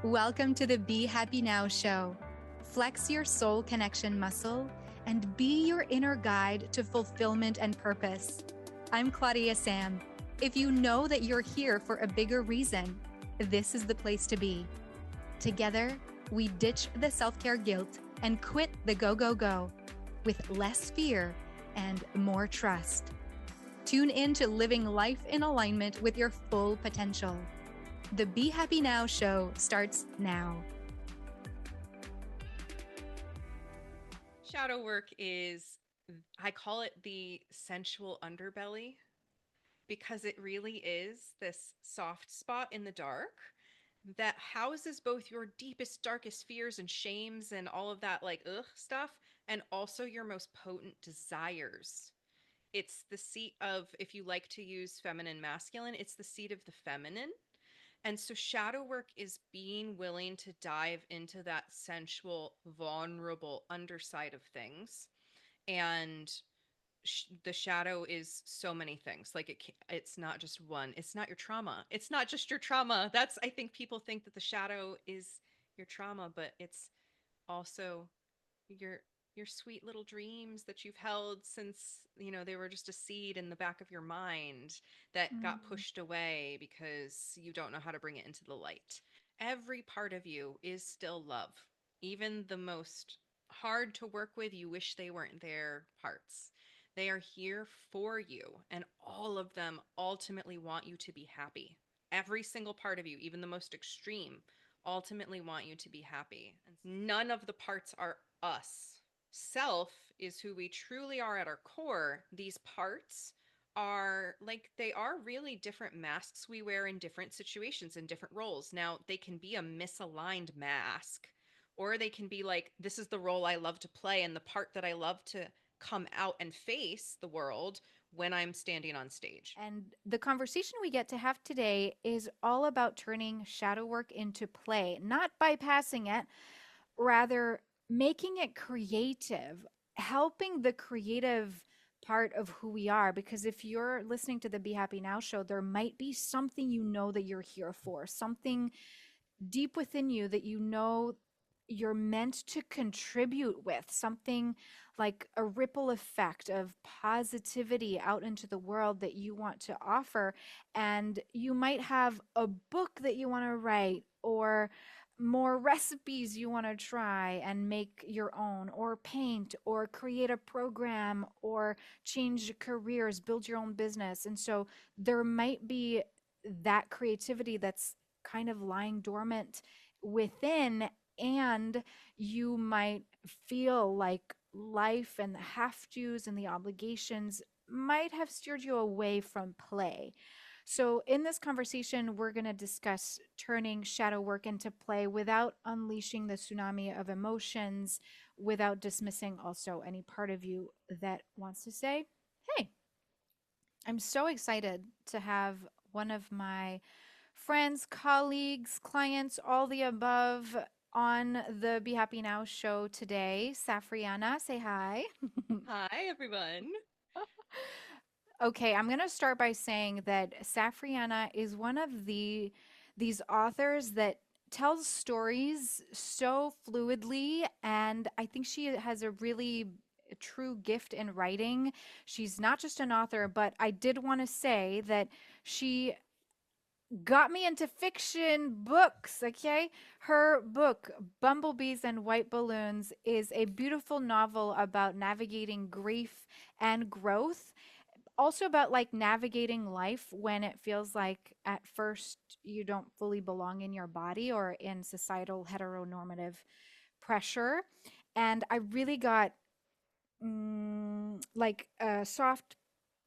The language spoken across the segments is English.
Welcome to the Be Happy Now show. Flex your soul connection muscle and be your inner guide to fulfillment and purpose. I'm Claudia-Sam. If you know that you're here for a bigger reason, this is the place to be. Together, we ditch the self-care guilt and quit the go, go, go with less fear and more trust. Tune in to living life in alignment with your full potential. The Be Happy Now show starts now. Shadow work is, I call it the sensual underbelly because it really is this soft spot in the dark that houses both your deepest, darkest fears and shames and all of that, like, ugh stuff, and also your most potent desires. It's the seat of, if you like to use feminine, masculine, it's the seat of the feminine. And so shadow work is being willing to dive into that sensual, vulnerable underside of things. And the shadow is so many things. Like it's not just one. It's not your trauma. It's not just your trauma. That's, I think people think that the shadow is your trauma, but it's also your your sweet little dreams that you've held since, they were just a seed in the back of your mind that got pushed away because you don't know how to bring it into the light. Every part of you is still love. Even the most hard to work with, you wish they weren't there parts. They are here for you, and all of them ultimately want you to be happy. Every single part of you, even the most extreme, ultimately want you to be happy. And none of the parts are us. Self is who we truly are at our core. These parts are like, they are really different masks we wear in different situations and different roles. Now, they can be a misaligned mask, or they can be like, this is the role I love to play and the part that I love to come out and face the world when I'm standing on stage. And the conversation we get to have today is all about turning shadow work into play, not bypassing it, rather making it creative, helping the creative part of who we are. Because if you're listening to the Be Happy Now show, there might be something you know that you're here for, something deep within you that you know you're meant to contribute with, something like a ripple effect of positivity out into the world that you want to offer. And you might have a book that you want to write, or more recipes you want to try and make your own, or paint, or create a program, or change careers, build your own business. And so there might be that creativity that's kind of lying dormant within, and you might feel like life and the have tos and the obligations might have steered you away from play. So, in this conversation, we're going to discuss turning shadow work into play without unleashing the tsunami of emotions, without dismissing also any part of you that wants to say, hey, I'm so excited to have one of my friends, colleagues, clients, all the above on the Be Happy Now show today. Safrianna, say hi. Hi, everyone. Okay, I'm going to start by saying that Safrianna is one of these authors that tells stories so fluidly, and I think she has a really true gift in writing. She's not just an author, but I did want to say that she got me into fiction books, okay? Her book, Bumblebees and White Balloons, is a beautiful novel about navigating grief and growth. Also about like navigating life when it feels like at first you don't fully belong in your body or in societal heteronormative pressure. And I really got like a soft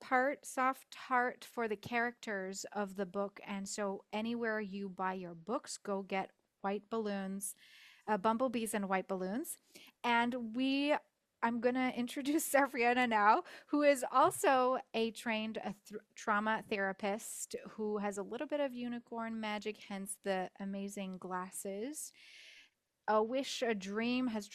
heart for the characters of the book. And so anywhere you buy your books, go get White Balloons, Bumblebees and White Balloons. And I'm going to introduce Safriana now, who is also a trained trauma therapist who has a little bit of unicorn magic, hence the amazing glasses. A wish, a dream has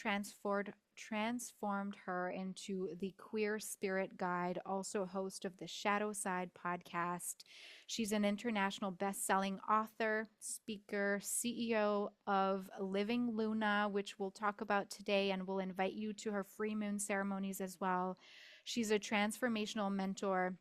transformed her into the queer spirit guide, also host of the Shadow Side podcast. She's an international best-selling author, speaker, CEO of Living Luna, which we'll talk about today, and we'll invite you to her free moon ceremonies as well. She's a transformational mentor,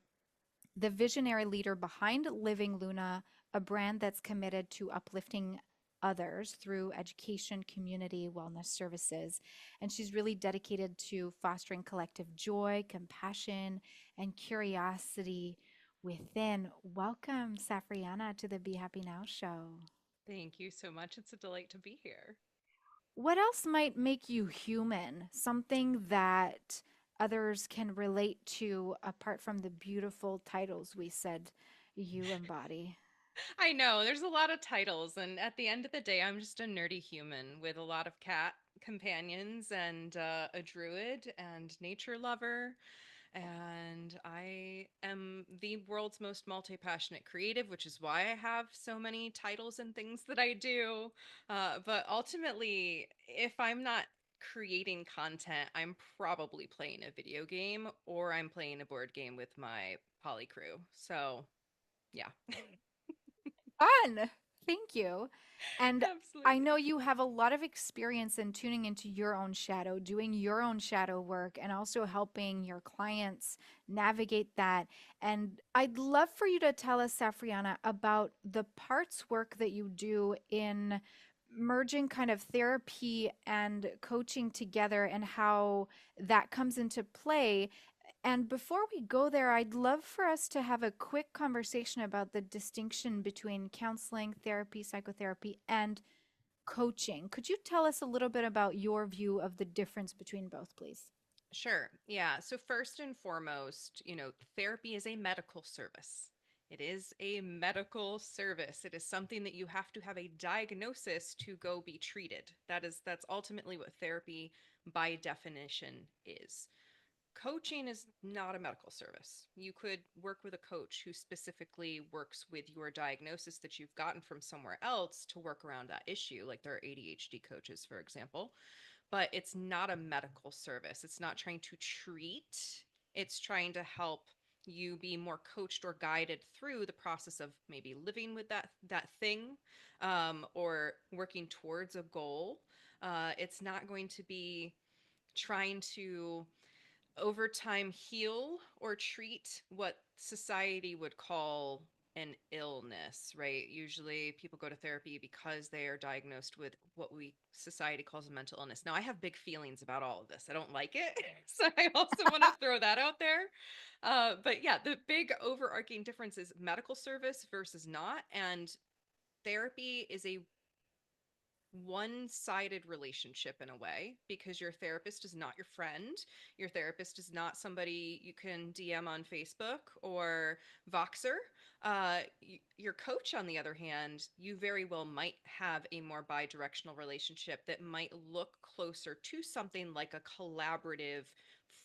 the visionary leader behind Living Luna, a brand that's committed to uplifting others through education, community, wellness services. And she's really dedicated to fostering collective joy, compassion, and curiosity within. Welcome, Safrianna, to the Be Happy Now show. Thank you so much. It's a delight to be here. What else might make you human? Something that others can relate to apart from the beautiful titles we said you embody. I know there's a lot of titles, and at the end of the day, I'm just a nerdy human with a lot of cat companions and a druid and nature lover. And I am the world's most multi passionate creative, which is why I have so many titles and things that I do. But ultimately, if I'm not creating content, I'm probably playing a video game or I'm playing a board game with my poly crew. So, yeah. Fun. Thank you. And I know Absolutely. you have a lot of experience in tuning into your own shadow, doing your own shadow work, and also helping your clients navigate that. And I'd love for you to tell us, Safriana, about the parts work that you do in merging kind of therapy and coaching together and how that comes into play. And before we go there, I'd love for us to have a quick conversation about the distinction between counseling, therapy, psychotherapy, and coaching. Could you tell us a little bit about your view of the difference between both, please? Sure. Yeah. So, first and foremost, therapy is a medical service. It is a medical service. It is something that you have to have a diagnosis to go be treated. That's ultimately what therapy by definition is. Coaching is not a medical service. You could work with a coach who specifically works with your diagnosis that you've gotten from somewhere else to work around that issue, like there are ADHD coaches, for example, but it's not a medical service. It's not trying to treat, it's trying to help you be more coached or guided through the process of maybe living with that thing, or working towards a goal. It's not going to be trying to over time heal or treat what society would call an illness, right? Usually people go to therapy because they are diagnosed with what we society calls a mental illness. Now, I have big feelings about all of this. I don't like it. So I also want to throw that out there. But yeah, the big overarching difference is medical service versus not. And therapy is a one-sided relationship in a way because your therapist is not your friend. Your therapist is not somebody you can DM on Facebook or Voxer. Your coach, on the other hand, you very well might have a more bi-directional relationship that might look closer to something like a collaborative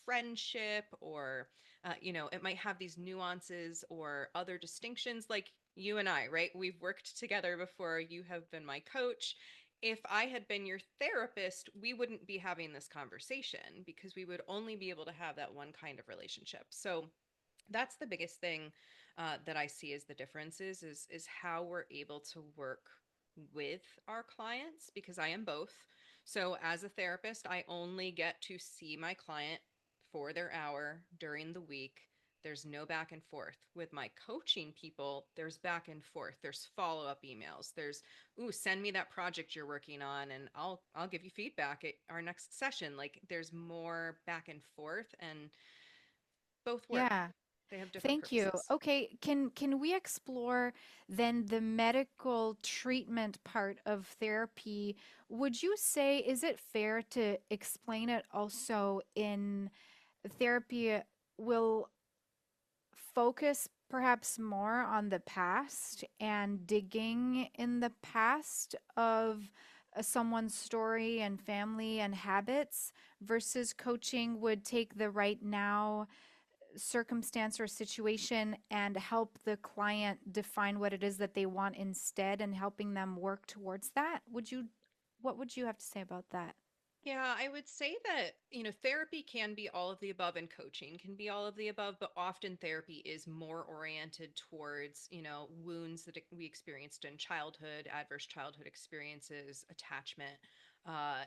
friendship, or it might have these nuances or other distinctions, like you and I, right? We've worked together before. You have been my coach. If I had been your therapist, we wouldn't be having this conversation because we would only be able to have that one kind of relationship. So that's the biggest thing that I see as the differences is how we're able to work with our clients, because I am both. So as a therapist, I only get to see my client for their hour during the week. There's no back and forth. With my coaching people, there's back and forth. There's follow-up emails. There's, ooh, send me that project you're working on and I'll give you feedback at our next session. Like there's more back and forth, and both work. Yeah. They have different Thank you. purposes. Okay, can we explore then the medical treatment part of therapy? Would you say, is it fair to explain it also in therapy will focus perhaps more on the past and digging in the past of someone's story and family and habits versus coaching would take the right now circumstance or situation and help the client define what it is that they want instead and helping them work towards that? Would you, what would you have to say about that? Yeah, I would say that, therapy can be all of the above and coaching can be all of the above, but often therapy is more oriented towards, wounds that we experienced in childhood, adverse childhood experiences, attachment. Uh,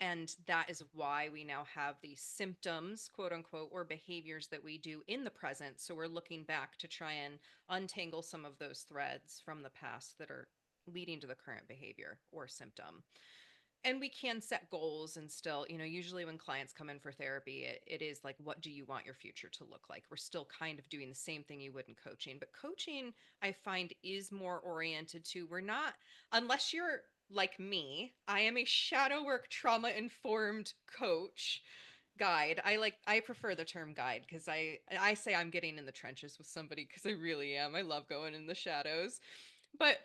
and that is why we now have these symptoms, quote unquote, or behaviors that we do in the present. So we're looking back to try and untangle some of those threads from the past that are leading to the current behavior or symptom. And we can set goals and still, usually when clients come in for therapy, it is like, what do you want your future to look like? We're still kind of doing the same thing you would in coaching, but coaching, I find, is more oriented to, we're not, unless you're like me, I am a shadow work trauma informed coach guide. I prefer the term guide because I say I'm getting in the trenches with somebody because I really am. I love going in the shadows. But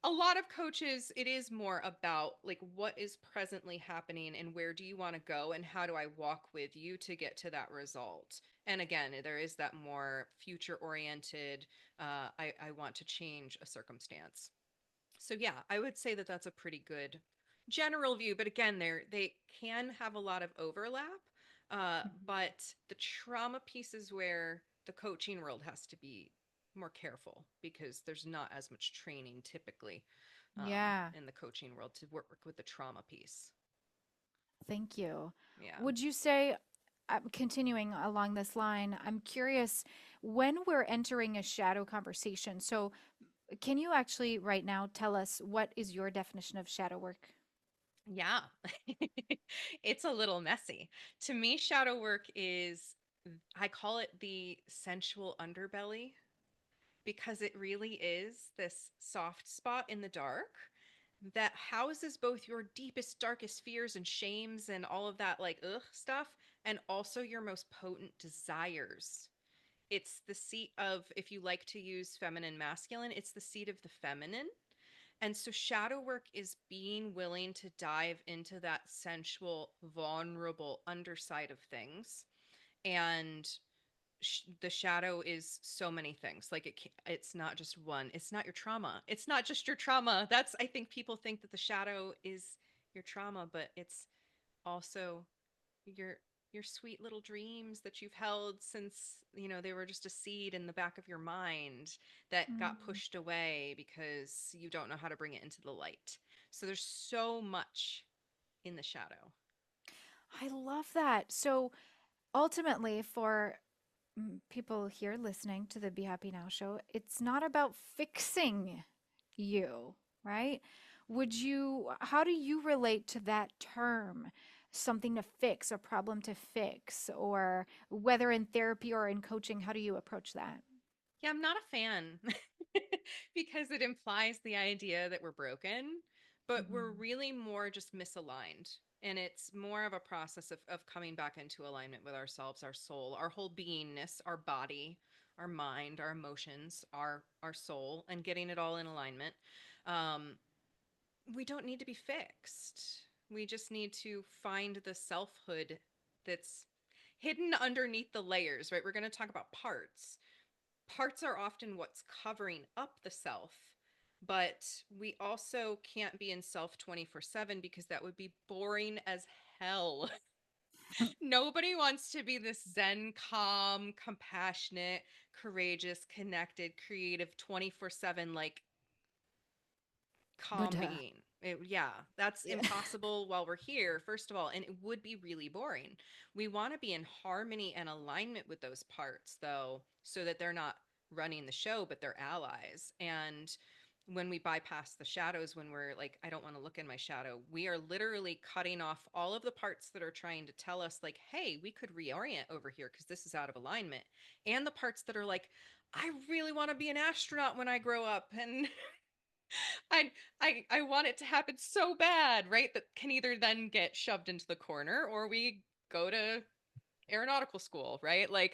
a lot of coaches, it is more about like what is presently happening and where do you want to go and how do I walk with you to get to that result. And again, there is that more future oriented, I want to change a circumstance. So yeah, I would say that that's a pretty good general view. But again, they can have a lot of overlap. But the trauma piece is where the coaching world has to be more careful because there's not as much training typically Yeah, in the coaching world to work with the trauma piece. thank you. Yeah. Would you say, continuing along this line, I'm curious when we're entering a shadow conversation. So, can you actually right now tell us what is your definition of shadow work? Yeah. It's a little messy. To me, shadow work is, I call it the sensual underbelly because it really is this soft spot in the dark that houses both your deepest, darkest fears and shames and all of that, like, ugh stuff, and also your most potent desires. It's the seat of, if you like to use feminine, masculine, it's the seat of the feminine. And so, shadow work is being willing to dive into that sensual, vulnerable underside of things. And the shadow is so many things. Like it's not just one. It's not your trauma. It's not just your trauma. That's, I think people think that the shadow is your trauma, but it's also your your sweet little dreams that you've held since, they were just a seed in the back of your mind that got Mm, pushed away because you don't know how to bring it into the light. So there's so much in the shadow. I love that. So, ultimately, for people here listening to the Be Happy Now show, it's not about fixing you, right? How do you relate to that term? Something to fix, a problem to fix, or whether in therapy or in coaching, how do you approach that? Yeah, I'm not a fan because it implies the idea that we're broken, but we're Mhm. really more just misaligned. And it's more of a process of coming back into alignment with ourselves, our soul, our whole beingness, our body, our mind, our emotions, our soul, and getting it all in alignment. Um, we don't need to be fixed. We just need to find the selfhood that's hidden underneath the layers, right? We're going to talk about parts are often what's covering up the self, but we also can't be in self 24/7 because that would be boring as hell. Nobody wants to be this zen, calm, compassionate, courageous, connected, creative 24/7 like But calm being. Yeah, that's yeah. impossible while we're here, first of all, and it would be really boring. We want to be in harmony and alignment with those parts, though, so that they're not running the show, but they're allies. And when we bypass the shadows, when we're like, I don't want to look in my shadow, we are literally cutting off all of the parts that are trying to tell us, like, hey, we could reorient over here because this is out of alignment. And the parts that are like, I really want to be an astronaut when I grow up. And I I want it to happen so bad, right? That can either then get shoved into the corner or we go to aeronautical school, right? Like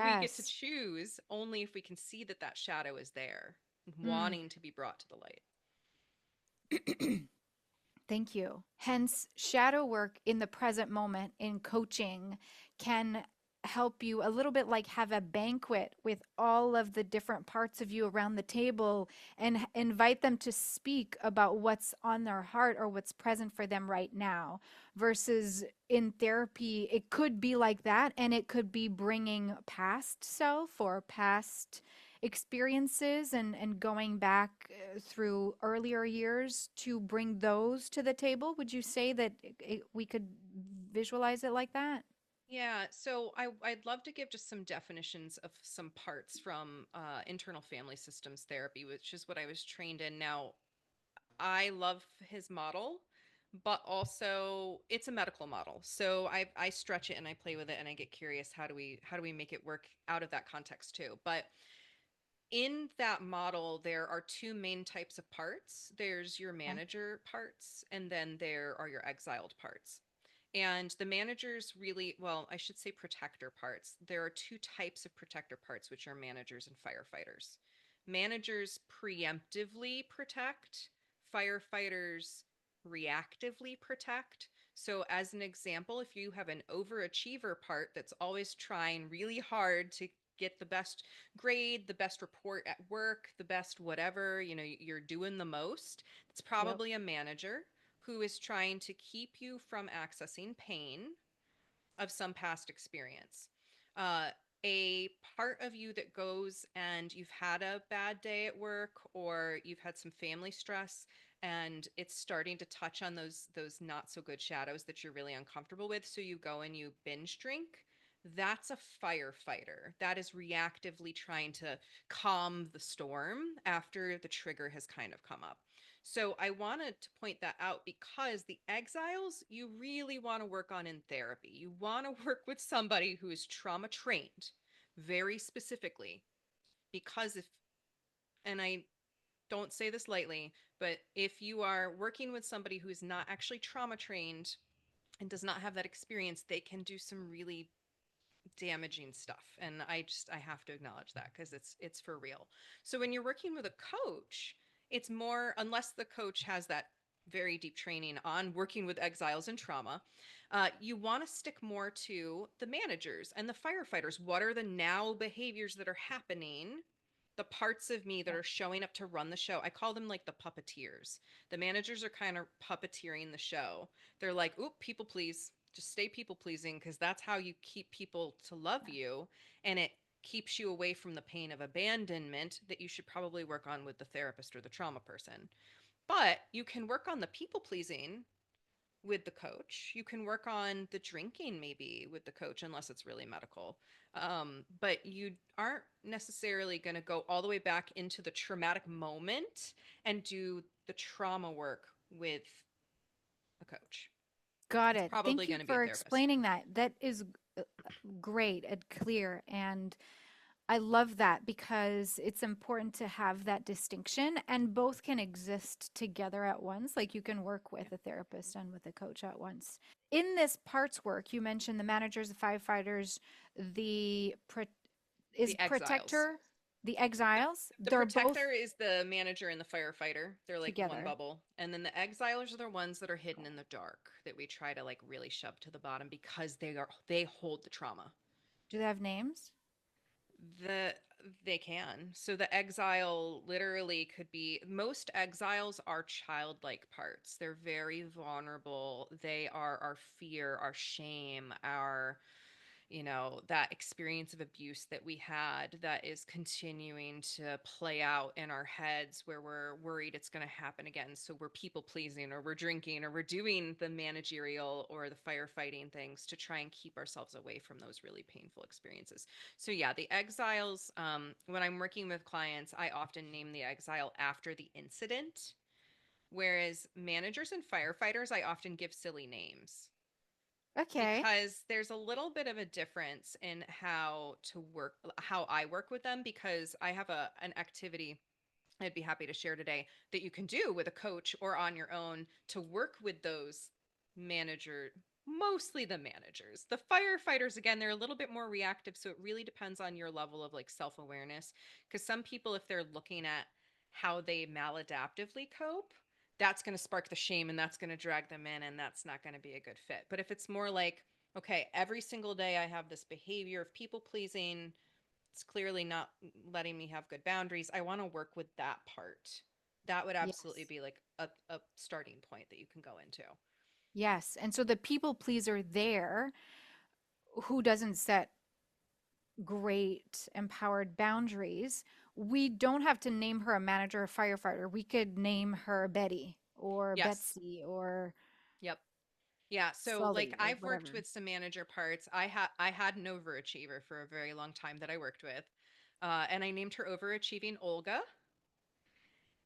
we get to Yes. choose only if we can see that that shadow is there, Mm. wanting to be brought to the light. Thank you. Hence, shadow work in the present moment in coaching can help you a little bit like have a banquet with all of the different parts of you around the table and invite them to speak about what's on their heart or what's present for them right now. Versus in therapy, it could be like that, and it could be bringing past self or past experiences and going back through earlier years to bring those to the table. Would you say that we could visualize it like that? Yeah, so I'd love to give just some definitions of some parts from internal family systems therapy, which is what I was trained in. Now, I love his model, but also it's a medical model. So I stretch it and I play with it and I get curious, how do we make it work out of that context too? But in that model, there are two main types of parts. There's your Okay. manager parts, and then there are your exiled parts. And the managers really, well, I should say protector parts. There are two types of protector parts, which are managers and firefighters. Managers preemptively protect, firefighters reactively protect. So, as an example, if you have an overachiever part that's always trying really hard to get the best grade, the best report at work, the best whatever, you're doing the most, it's Yep. probably a manager who is trying to keep you from accessing pain of some past experience. Uh, a part of you that goes and you've had a bad day at work or you've had some family stress and it's starting to touch on those not so good shadows that you're really uncomfortable with, so you go and you binge drink. That's a firefighter that is reactively trying to calm the storm after the trigger has kind of come up. So I wanted to point that out because the exiles you really want to work on in therapy. You want to work with somebody who is trauma trained very specifically, because if, and I don't say this lightly, but if you are working with somebody who is not actually trauma trained and does not have that experience, they can do some really damaging stuff, and I have to acknowledge that because it's for real. So when you're working with a coach, it's more, unless the coach has that very deep training on working with exiles and trauma, you want to stick more to the managers and the firefighters. What are the now behaviors that are happening, the parts of me that Yep. are showing up to run the show? I call them like the puppeteers. The managers are kind of puppeteering the show. They're like, oop, people please, just stay people pleasing, because that's how you keep people to love you, and it keeps you away from the pain of abandonment that you should probably work on with the therapist or the trauma person. But you can work on the people pleasing with the coach. You can work on the drinking maybe with the coach, unless it's really medical. But you aren't necessarily going to go all the way back into the traumatic moment and do the trauma work with a coach. Got It's it. probably Thank you going to be a for therapist. explaining that. That is great and clear. And I love that because it's important to have that distinction, and both can exist together at once. Like you can work Yeah. with a therapist and with a coach at once. In this parts work, you mentioned the managers, the firefighters, the is The exiles. protector, the The, exiles. the They're both protector is the manager and the firefighter. They're like one together. bubble. And then the exilers are the ones that are hidden in the dark that we try to like really shove to the bottom because they hold the trauma. Do they have names? The They can. So the exile literally could be, most exiles are childlike parts. They're very vulnerable. They are our fear, our shame, our, that experience of abuse that we had that is continuing to play out in our heads, where we're worried it's going to happen again. So we're people pleasing, or we're drinking, or we're doing the managerial or the firefighting things to try and keep ourselves away from those really painful experiences. So, yeah, the exiles, when I'm working with clients, I often name the exile after the incident. Whereas managers and firefighters, I often give silly names, Okay. because there's a little bit of a difference in how I work with them, because I have an activity I'd be happy to share today that you can do with a coach or on your own to work with those manager mostly the managers. The firefighters, again, they're a little bit more reactive, so it really depends on your level of like self-awareness, because some people, if they're looking at how they maladaptively cope, that's going to spark the shame and that's going to drag them in, and that's not going to be a good fit. But if it's more like, Okay, every single day I have this behavior of people pleasing. It's clearly not letting me have good boundaries. I want to work with that part. That would absolutely Yes. be like a starting point that you can go into. Yes. And so the people pleaser there who doesn't set great empowered boundaries, we don't have to name her a manager or firefighter. We could name her Betty or Yes. Betsy or Yep. Yeah, so like Sully or I've worked whatever. with some manager parts. I had an overachiever for a very long time that I worked with. And I named her Overachieving Olga.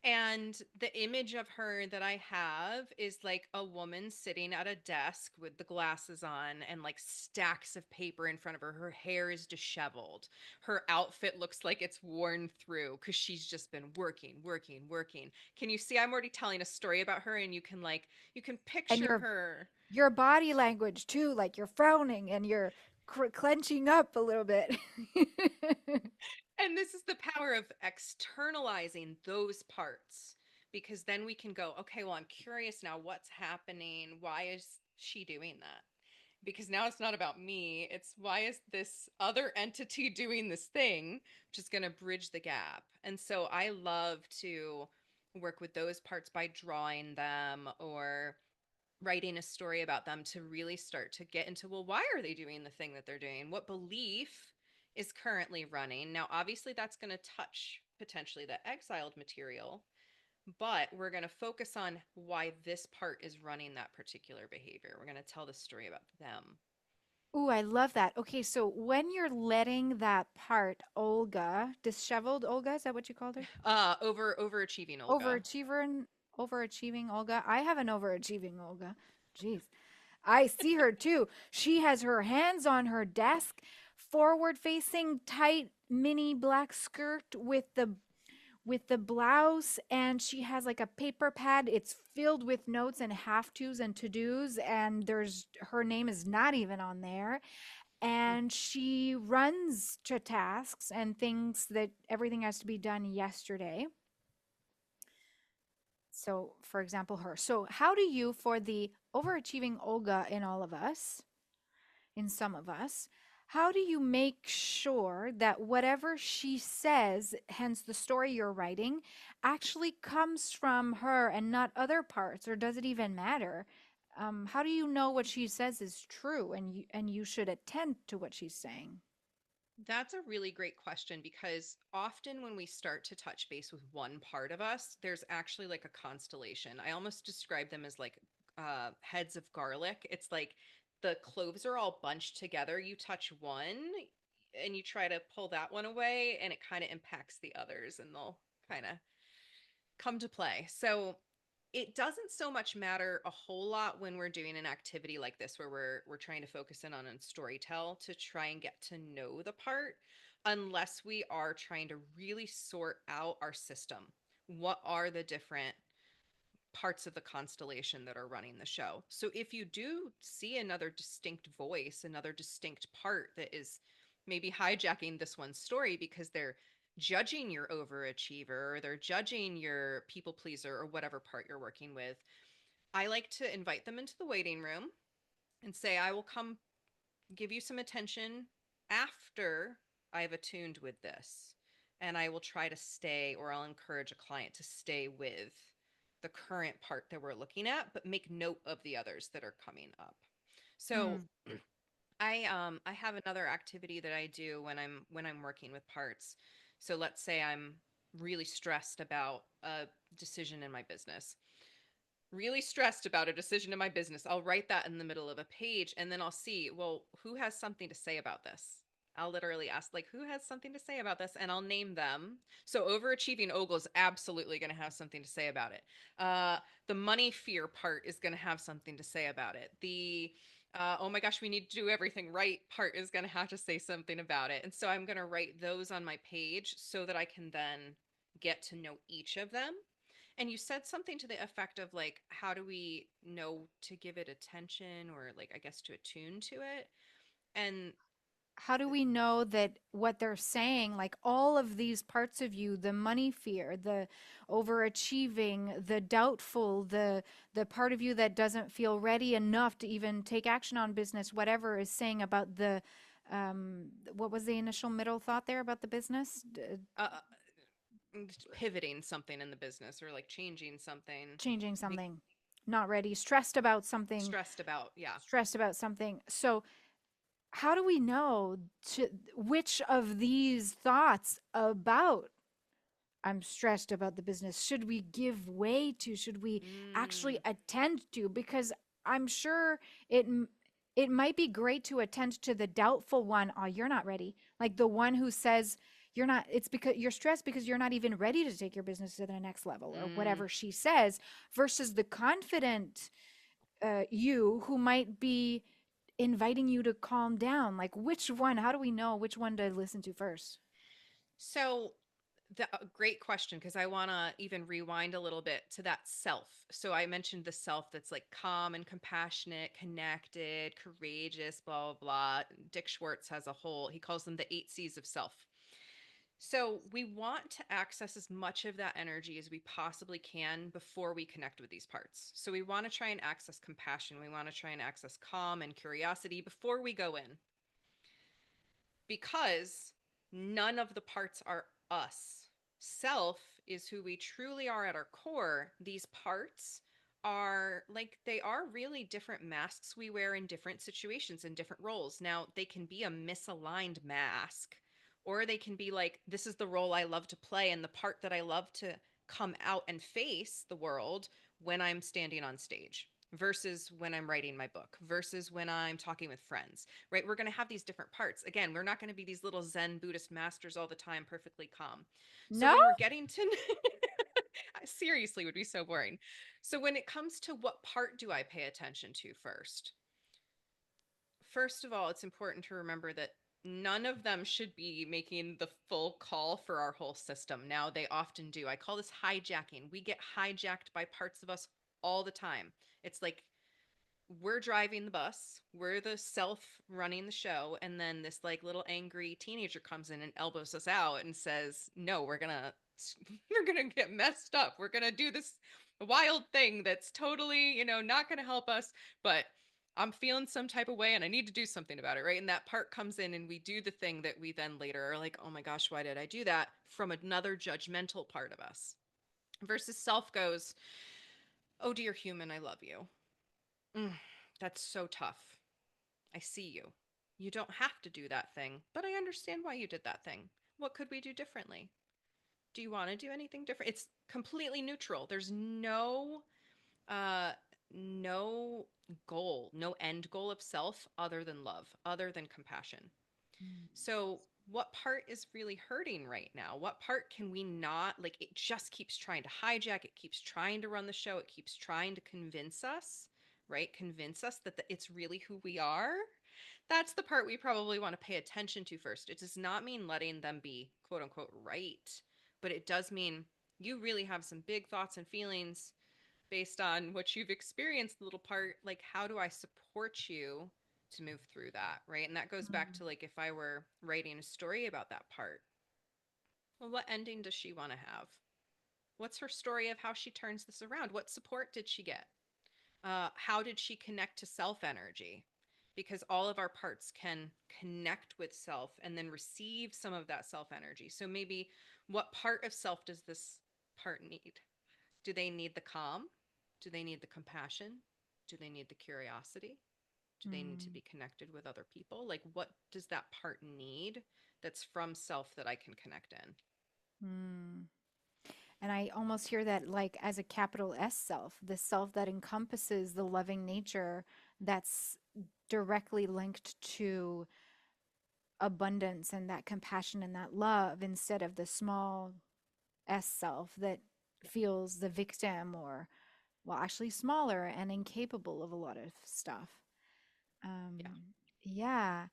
And the image of her that I have is like a woman sitting at a desk with the glasses on and like stacks of paper in front of her. Her hair is disheveled. Her outfit looks like it's worn through because she's just been working, working, working. Can you see? I'm already telling a story about her, and you can And picture her. your body language too, like you're frowning and you're clenching up a little bit. And this is the power of externalizing those parts, because then we can go, okay, well, I'm curious now what's happening. Why is she doing that? Because now it's not about me. It's why is this other entity doing this thing, which is going to bridge the gap. And so I love to work with those parts by drawing them or writing a story about them to really start to get into, well, why are they doing the thing that they're doing? What belief is currently running? Now, obviously, that's going to touch potentially the exiled material, but we're going to focus on why this part is running that particular behavior. We're going to tell the story about them. Ooh, I love that. Okay, so when you're letting that part, Olga, disheveled Olga, is that what you called her? Overachieving Olga. Overachiever and overachieving Olga. I have an overachieving Olga. Jeez. I see her too. She has her hands on her desk, forward facing, tight mini black skirt with the blouse, and she has like a paper pad. It's filled with notes and have tos and to dos, and there's her name is not even on there. And she runs to tasks and thinks that everything has to be done yesterday. So, for example, her. So, how do you, for the overachieving Olga in all of us, in some of us, how do you make sure that whatever she says, hence the story you're writing, actually comes from her and not other parts, or does it even matter? How do you know what she says is true and you should attend to what she's saying? That's a really great question, because often when we start to touch base with one part of us, there's actually like a constellation. I almost describe them as like heads of garlic. It's like the cloves are all bunched together. You touch one and you try to pull that one away, and it kind of impacts the others and they'll kind of come to play. So it doesn't so much matter a whole lot when we're doing an activity like this where we're trying to focus in on a story tell to try and get to know the part, unless we are trying to really sort out our system. What are the different parts of the constellation that are running the show? So if you do see another distinct voice, another distinct part that is maybe hijacking this one story because they're judging your overachiever or they're judging your people pleaser or whatever part you're working with, I like to invite them into the waiting room and say, I will come give you some attention after I've attuned with this. And I will try to stay, or I'll encourage a client to stay with the current part that we're looking at, but make note of the others that are coming up. So Mm. I have another activity that I do when I'm working with parts. So let's say I'm really stressed about a decision in my business. Really stressed about a decision in my business. I'll write that in the middle of a page, and then I'll see, well, who has something to say about this? I'll literally ask, like, who has something to say about this? And I'll name them. So, overachieving Ogle is absolutely going to have something to say about it. Uh, the money fear part is going to have something to say about it. The oh my gosh, we need to do everything right part is going to have to say something about it. And so, I'm going to write those on my page so that I can then get to know each of them. And you said something to the effect of like, how do we know to give it attention, or like, I guess, to attune to it? And how do we know that what they're saying, like all of these parts of you, the money fear, the overachieving, the doubtful, the part of you that doesn't feel ready enough to even take action on business, whatever is saying about the what was the initial middle thought there about the business? uh, Pivoting something in the business or like changing something, Changing be something, not ready, stressed about something, stressed about. Yeah. stressed about something. So how do we know to which of these thoughts about I'm stressed about the business should we give way to, should we actually Mm, attend to? Because I'm sure it it might be great to attend to the doubtful one. Oh, you're not ready, like the one who says you're not, it's because you're stressed because you're not even ready to take your business to the next level, or mm. whatever she says, versus the confident you who might be inviting you to calm down. Like, which one? How do we know which one to listen to first? So, great question, because I want to even rewind a little bit to that self. So I mentioned the self that's like calm and compassionate, connected, courageous, blah blah blah. Dick Schwartz has a whole, he calls them the 8 C's of self. So we want to access as much of that energy as we possibly can before we connect with these parts. So we want to try and access compassion. We want to try and access calm and curiosity before we go in, because none of the parts are us. Self is who we truly are at our core. These parts are like, they are really different masks we wear in different situations and different roles. Now, they can be a misaligned mask, or they can be like, this is the role I love to play and the part that I love to come out and face the world when I'm standing on stage versus when I'm writing my book versus when I'm talking with friends, right? We're going to have these different parts. Again, we're not going to be these little Zen Buddhist masters all the time, perfectly calm. So No? when we're getting to, seriously, would be so boring. So when it comes to what part do I pay attention to first? First of all, it's important to remember that none of them should be making the full call for our whole system. Now, they often do. I call this hijacking. We get hijacked by parts of us all the time. It's like we're driving the bus, we're the self running the show, and then this like little angry teenager comes in and elbows us out and says, no, we're gonna we're gonna get messed up, we're gonna do this wild thing that's totally, not gonna help us, but I'm feeling some type of way and I need to do something about it, right? And that part comes in and we do the thing that we then later are like, oh my gosh, why did I do that, from another judgmental part of us. Versus self goes, oh dear human, I love you. Mm, that's so tough. I see you. You don't have to do that thing, but I understand why you did that thing. What could we do differently? Do you want to do anything different? It's completely neutral. There's uh no goal, no end goal of self other than love, other than compassion. So, what part is really hurting right now? What part can we not, like, it just keeps trying to hijack, it keeps trying to run the show, it keeps trying to convince us, right? Convince us that it's really who we are. That's the part we probably want to pay attention to first. It does not mean letting them be quote unquote right, but it does mean you really have some big thoughts and feelings based on what you've experienced, the little part. Like, how do I support you to move through that, right? And that goes back to like, if I were writing a story about that part, well, what ending does she want to have? What's her story of how she turns this around? What support did she get? How did she connect to self energy? Because all of our parts can connect with self and then receive some of that self energy. So maybe, what part of self does this part need? Do they need the calm? Do they need the compassion? Do they need the curiosity? Do they need to Mm, be connected with other people? Like, what does that part need that's from self that I can connect in? mm. And I almost hear that like as a capital S self, the self that encompasses the loving nature that's directly linked to abundance and that compassion and that love, instead of the small S self that feels the victim, or, well, actually smaller and incapable of a lot of stuff. Um, Yeah. yeah.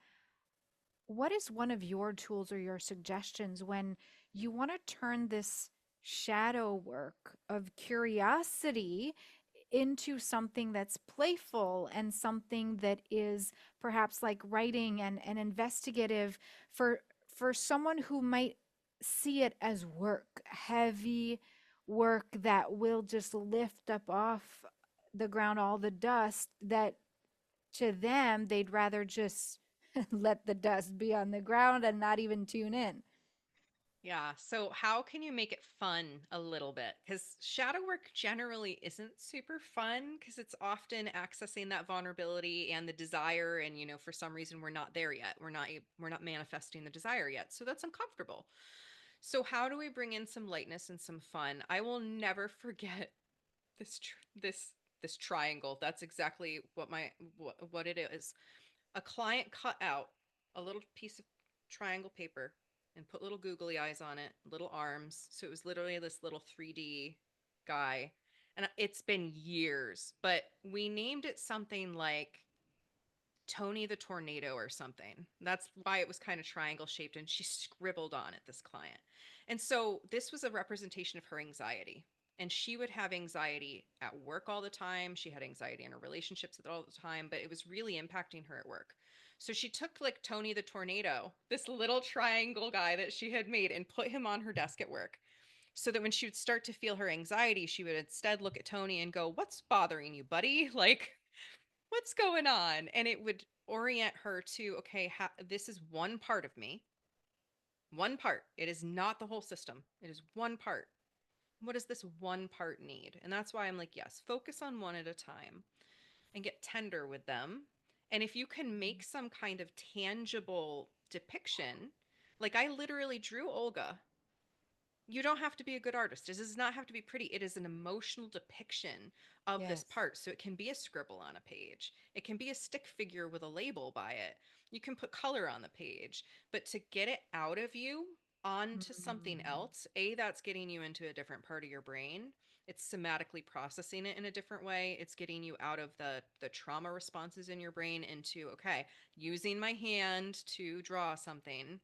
What is one of your tools or your suggestions when you want to turn this shadow work of curiosity into something that's playful and something that is perhaps like writing and investigative for someone who might see it as work, heavy work that will just lift up off the ground all the dust that to them they'd rather just let the dust be on the ground and not even tune in. Yeah. So, how can you make it fun a little bit? Because shadow work generally isn't super fun because it's often accessing that vulnerability and the desire. And, for some reason, we're not there yet. We're not manifesting the desire yet. So, that's uncomfortable. So, how do we bring in some lightness and some fun? I will never forget this triangle. That's exactly what it is. A client cut out a little piece of triangle paper and put little googly eyes on it, little arms. So it was literally this little 3D guy. And it's been years, but we named it something like Tony the Tornado or something. That's why it was kind of triangle shaped. And she scribbled on it, this client. And so this was a representation of her anxiety. And she would have anxiety at work all the time. She had anxiety in her relationships all the time, but it was really impacting her at work. So she took like Tony the Tornado, this little triangle guy that she had made, and put him on her desk at work. So that when she would start to feel her anxiety, she would instead look at Tony and go, "What's bothering you, buddy? Like, what's going on?" And it would orient her to, okay, this is one part of me, one part. It is not the whole system. It is one part. What does this one part need? And that's why I'm like, yes, focus on one at a time and get tender with them. And if you can make some kind of tangible depiction, like I literally drew Olga. You don't have to be a good artist. It does not have to be pretty. It is an emotional depiction of this Yes. part. So it can be a scribble on a page. It can be a stick figure with a label by it. You can put color on the page. But to get it out of you onto something Mm. else, that's getting you into a different part of your brain. It's somatically processing it in a different way. It's getting you out of the trauma responses in your brain into, okay, using my hand to draw something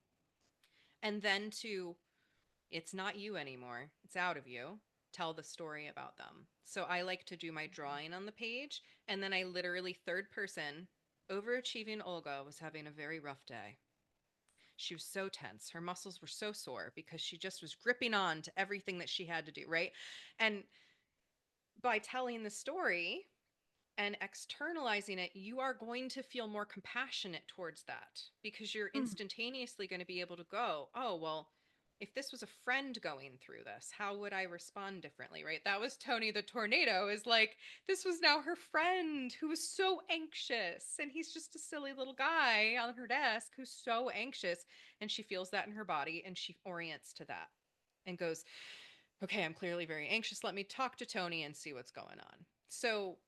and then to it's not you anymore. It's out of you. Tell the story about them. So I like to do my drawing on the page, and then I literally third person. Overachieving Olga was having a very rough day. She was so tense. Her muscles were so sore because she just was gripping on to everything that she had to do, right? And by telling the story, and externalizing it, you are going to feel more compassionate towards that because you're Mm. instantaneously going to be able to go, oh, well, if this was a friend going through this, how would I respond differently, right? That was Tony the Tornado, is like, this was now her friend who was so anxious. And he's just a silly little guy on her desk who's so anxious. And she feels that in her body and she orients to that and goes, okay, I'm clearly very anxious. Let me talk to Tony and see what's going on. So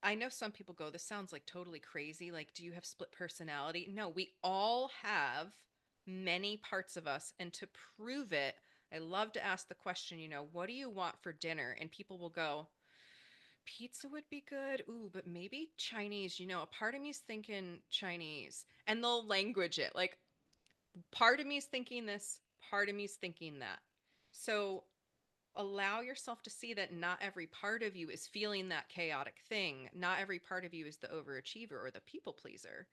I know some people go, this sounds like totally crazy. Like, do you have split personality? No, we all have many parts of us. And to prove it, I love to ask the question, what do you want for dinner? And people will go, pizza would be good. Ooh, but maybe Chinese. A part of me is thinking Chinese. And they'll language it. Like, part of me is thinking this, part of me is thinking that. So allow yourself to see that not every part of you is feeling that chaotic thing. Not every part of you is the overachiever or the people pleaser.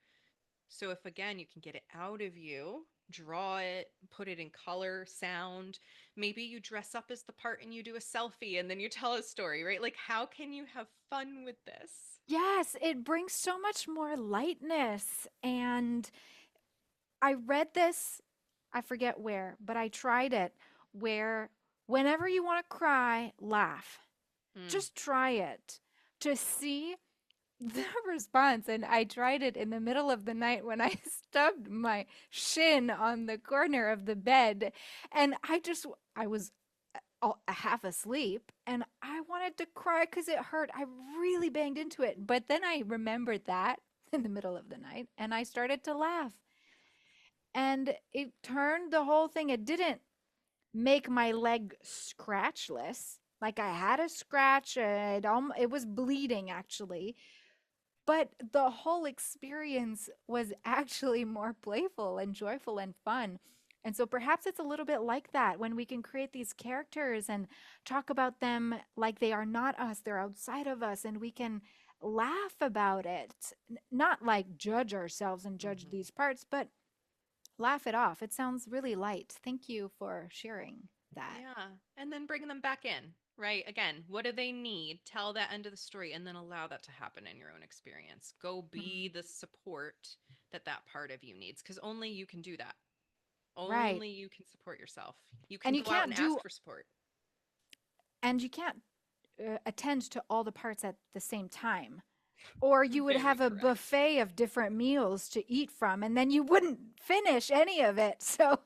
So, if again, you can get it out of you, draw it, put it in color, sound, maybe you dress up as the part and you do a selfie and then you tell a story, right? Like, how can you have fun with this? Yes, it brings so much more lightness. And I read this, I forget where, but I tried it where whenever you want to cry, laugh. Mm. Just try it to see the response. And I tried it in the middle of the night when I stubbed my shin on the corner of the bed. And I was half asleep and I wanted to cry because it hurt. I really banged into it. But then I remembered that in the middle of the night and I started to laugh. And it turned the whole thing. It didn't make my leg scratchless. Like I had a scratch, it was bleeding actually, but the whole experience was actually more playful and joyful and fun And so perhaps it's a little bit like that when we can create these characters and talk about them like they are not us, they're outside of us, and we can laugh about it. Not like judge ourselves and judge Hmm. these parts, but laugh it off. It sounds really light. Thank you for sharing that. Yeah. And then bring them back in, right? Again, what do they need? Tell that end of the story and then allow that to happen in your own experience. Go be Mm. the support that that part of you needs because only you can do that. Right. Only you can support yourself. You And can go out and ask for support. you can't attend to all the parts at the same time. Or you would Very have a correct. buffet of different meals to eat from, and then you wouldn't finish any of it. So,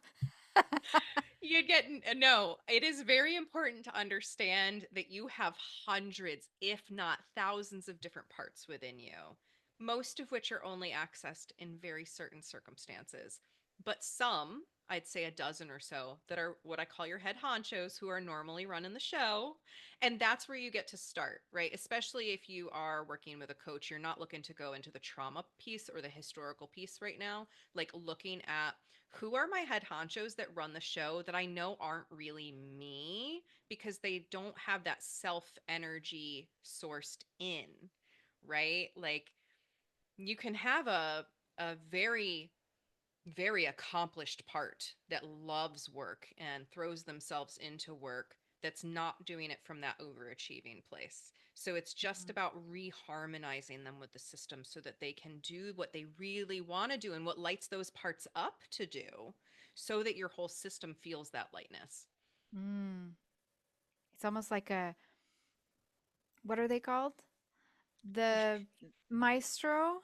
You'd get no. It is very important to understand that you have hundreds, if not thousands, of different parts within you, most of which are only accessed in very certain circumstances. But some, I'd say a dozen or so, that are what I call your head honchos who are normally running the show. And that's where you get to start, right? Especially if you are working with a coach, you're not looking to go into the trauma piece or the historical piece right now, like looking at who are my head honchos that run the show that I know aren't really me because they don't have that self energy sourced in, right? Like you can have a very accomplished part that loves work and throws themselves into work that's not doing it from that overachieving place. So it's just about reharmonizing them with the system so that they can do what they really want to do and what lights those parts up to do so that your whole system feels that lightness. mm, it's almost like a, what are they called? The maestro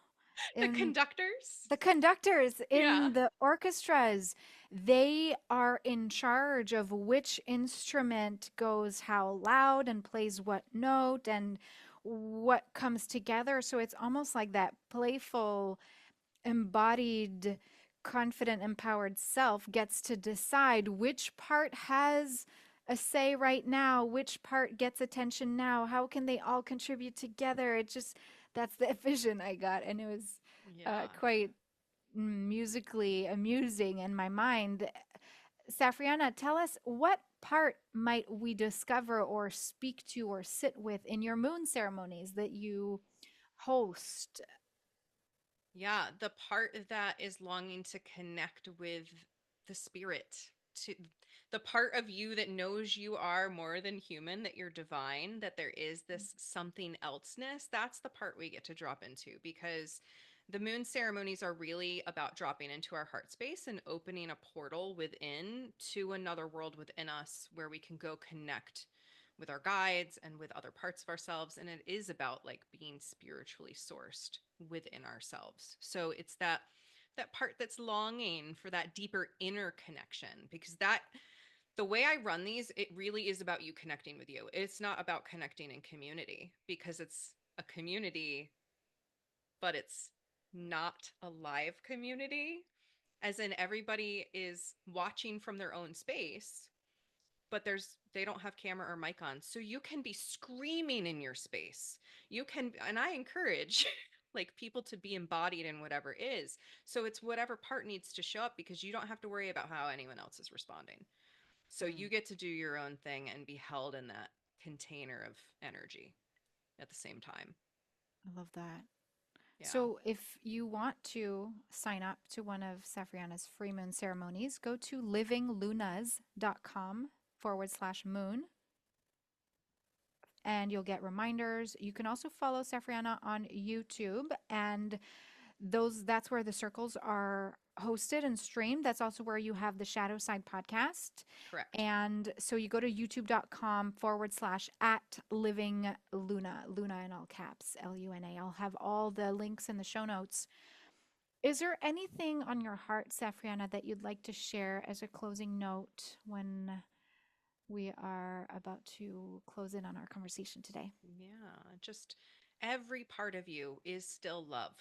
The in conductors? the conductors Yeah. in the orchestras. They are in charge of which instrument goes how loud and plays what note and what comes together. So it's almost like that playful, embodied, confident, empowered self gets to decide which part has a say right now, which part gets attention now, how can they all contribute together. It just, that's the vision I got, and it was Yeah. quite musically amusing in my mind. Safriana, tell us, what part might we discover or speak to or sit with in your moon ceremonies that you host? Yeah, the part that is longing to connect with the spirit, to the part of you that knows you are more than human, that you're divine, that there is this something elseness, that's the part we get to drop into because the moon ceremonies are really about dropping into our heart space and opening a portal within to another world within us where we can go connect with our guides and with other parts of ourselves, and it is about like being spiritually sourced within ourselves. So it's that part that's longing for that deeper inner connection because that the way I run these, it really is about you connecting with you. It's not about connecting in community because it's a community, but it's not a live community, as in everybody is watching from their own space, but they don't have camera or mic on, so you can be screaming in your space. You can, and I encourage like people to be embodied in whatever is, so it's whatever part needs to show up because you don't have to worry about how anyone else is responding, so Mm, you get to do your own thing and be held in that container of energy at the same time. I love that. Yeah. So, if you want to sign up to one of Safriana's free moon ceremonies, go to livinglunas.com/moon and you'll get reminders. You can also follow Safriana on YouTube, and that's where the circles are hosted and streamed. That's also where you have the Shadow Side podcast. Correct. And so you go to youtube.com/ at living Luna, Luna in all caps, Luna. I'll have all the links in the show notes. Is there anything on your heart, Safriana, that you'd like to share as a closing note when we are about to close in on our conversation today? Yeah, just every part of you is still love.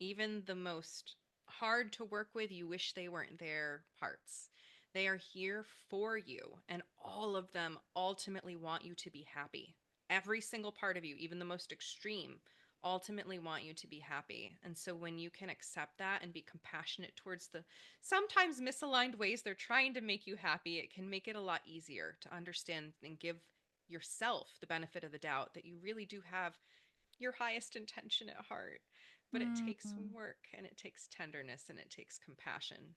Even the most hard to work with, you wish they weren't there parts. They are here for you, and all of them ultimately want you to be happy. Every single part of you, even the most extreme, ultimately want you to be happy. And so when you can accept that and be compassionate towards the sometimes misaligned ways they're trying to make you happy, it can make it a lot easier to understand and give yourself the benefit of the doubt that you really do have your highest intention at heart. But it takes Mm, work and it takes tenderness and it takes compassion.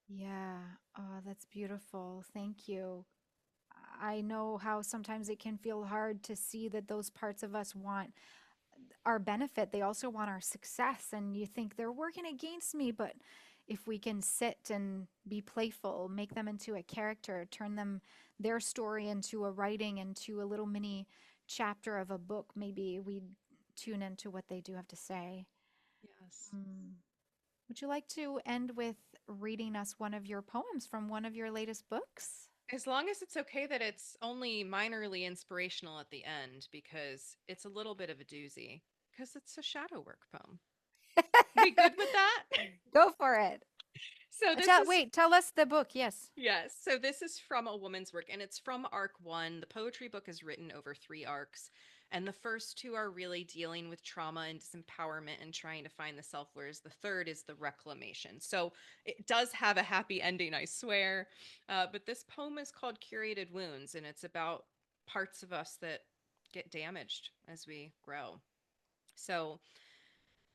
yeah. Oh, that's beautiful. Thank you. I know how sometimes it can feel hard to see that those parts of us want our benefit. They also want our success. And you think they're working against me. But if we can sit and be playful, make them into a character, turn them, their story into a writing, into a little mini chapter of a book, maybe we tune into what they do have to say. Yes. Mm. Would you like to end with reading us one of your poems from one of your latest books? As long as it's okay that it's only minorly inspirational at the end, because it's a little bit of a doozy, because it's a shadow work poem. We good with that? Go for it. So this is Wait, tell us the book. Yes. yes. So this is from a woman's work, and it's from arc one. The poetry book is written over three arcs, and the first two are really dealing with trauma and disempowerment and trying to find the self, whereas the third is the reclamation. So it does have a happy ending, I swear. But this poem is called Curated Wounds, and it's about parts of us that get damaged as we grow. So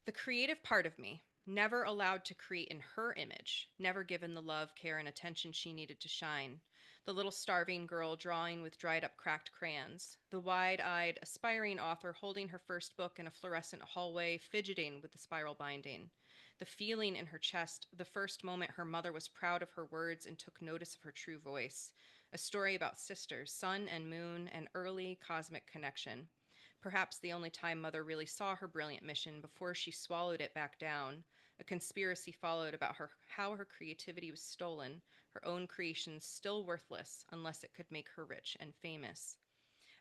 the creative part of me, never allowed to create in her image, never given the love, care, and attention she needed to shine. The little starving girl drawing with dried up cracked crayons. The wide eyed, aspiring author holding her first book in a fluorescent hallway, fidgeting with the spiral binding. The feeling in her chest, the first moment her mother was proud of her words and took notice of her true voice. A story about sisters, sun and moon, and early cosmic connection. Perhaps the only time Mother really saw her brilliant mission before she swallowed it back down. A conspiracy followed about how her creativity was stolen, her own creations still worthless unless it could make her rich and famous.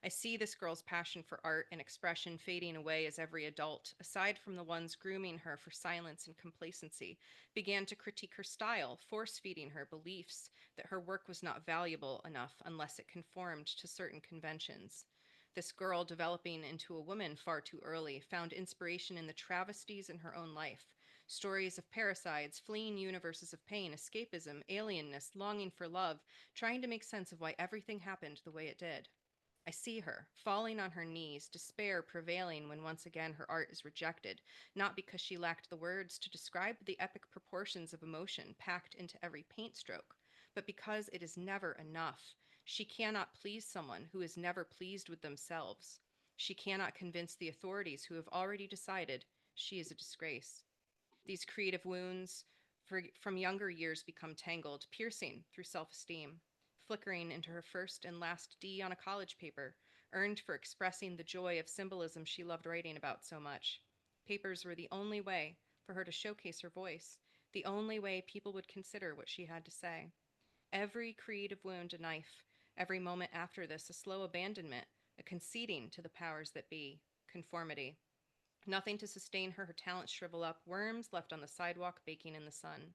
I see this girl's passion for art and expression fading away as every adult, aside from the ones grooming her for silence and complacency, began to critique her style, force feeding her beliefs that her work was not valuable enough unless it conformed to certain conventions. This girl, developing into a woman far too early, found inspiration in the travesties in her own life. Stories of parricides, fleeing universes of pain, escapism, alienness, longing for love, trying to make sense of why everything happened the way it did. I see her, falling on her knees, despair prevailing when once again her art is rejected, not because she lacked the words to describe the epic proportions of emotion packed into every paint stroke, but because it is never enough. She cannot please someone who is never pleased with themselves. She cannot convince the authorities who have already decided she is a disgrace. These creative wounds from younger years become tangled, piercing through self esteem, flickering into her first and last D on a college paper, earned for expressing the joy of symbolism she loved writing about so much. Papers were the only way for her to showcase her voice, the only way people would consider what she had to say. Every creative wound a knife, every moment after this a slow abandonment, a conceding to the powers that be, conformity. Nothing to sustain her, her talents shrivel up, worms left on the sidewalk baking in the sun.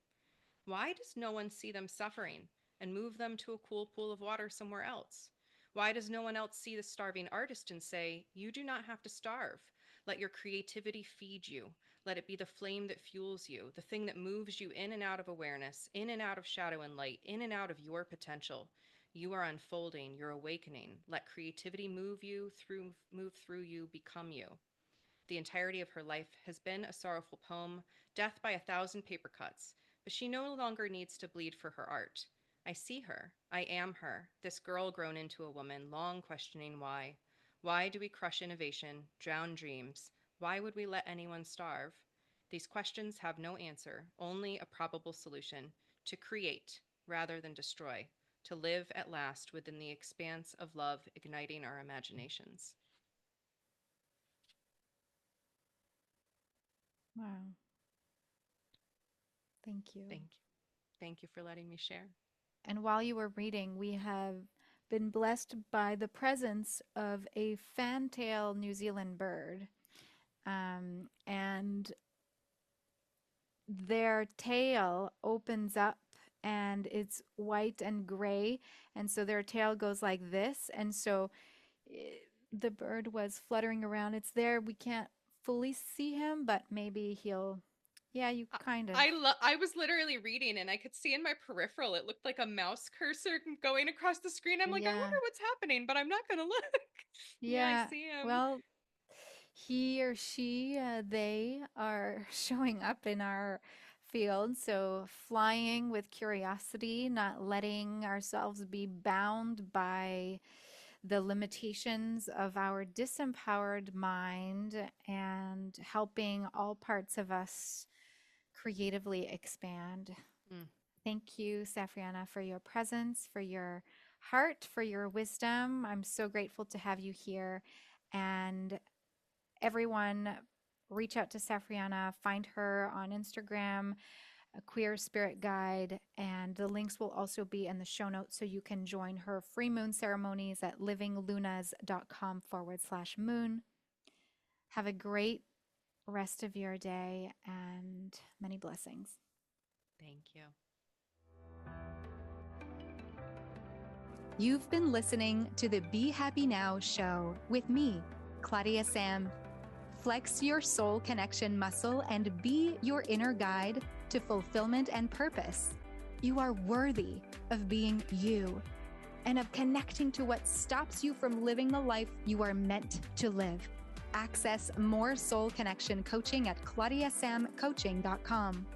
Why does no one see them suffering and move them to a cool pool of water somewhere else? Why does no one else see the starving artist and say, you do not have to starve? Let your creativity feed you. Let it be the flame that fuels you, the thing that moves you in and out of awareness, in and out of shadow and light, in and out of your potential. You are unfolding, you're awakening. Let creativity move through you, become you. The entirety of her life has been a sorrowful poem, death by 1,000 paper cuts, but she no longer needs to bleed for her art. I see her. I am her, this girl grown into a woman, long questioning why. Why do we crush innovation, drown dreams? Why would we let anyone starve? These questions have no answer, only a probable solution to create rather than destroy, to live at last within the expanse of love, igniting our imaginations. Wow. Thank you. Thank you. Thank you for letting me share. And while you were reading, we have been blessed by the presence of a fantail New Zealand bird. And their tail opens up and it's white and gray. And so their tail goes like this. And so eh, the bird was fluttering around. It's there. We can't fully see him, but maybe he'll, yeah, you kind of. I was literally reading and I could see in my peripheral, it looked like a mouse cursor going across the screen. I'm like, I Yeah. wonder what's happening, but I'm not going to look. Yeah, I Yeah. see him. Well, he or she, they are showing up in our field. So flying with curiosity, not letting ourselves be bound by the limitations of our disempowered mind, and helping all parts of us creatively expand. Mm. Thank you, Safrianna, for your presence, for your heart, for your wisdom. I'm so grateful to have you here. And everyone, reach out to Safrianna, find her on Instagram, a Queer Spirit Guide, and the links will also be in the show notes so you can join her free moon ceremonies at livinglunas.com/moon. Have a great rest of your day and many blessings. Thank you. You've been listening to the Be Happy Now show with me, Claudia-Sam. Flex your soul connection muscle and be your inner guide to fulfillment and purpose. You are worthy of being you and of connecting to what stops you from living the life you are meant to live. Access more soul connection coaching at claudiasamcoaching.com.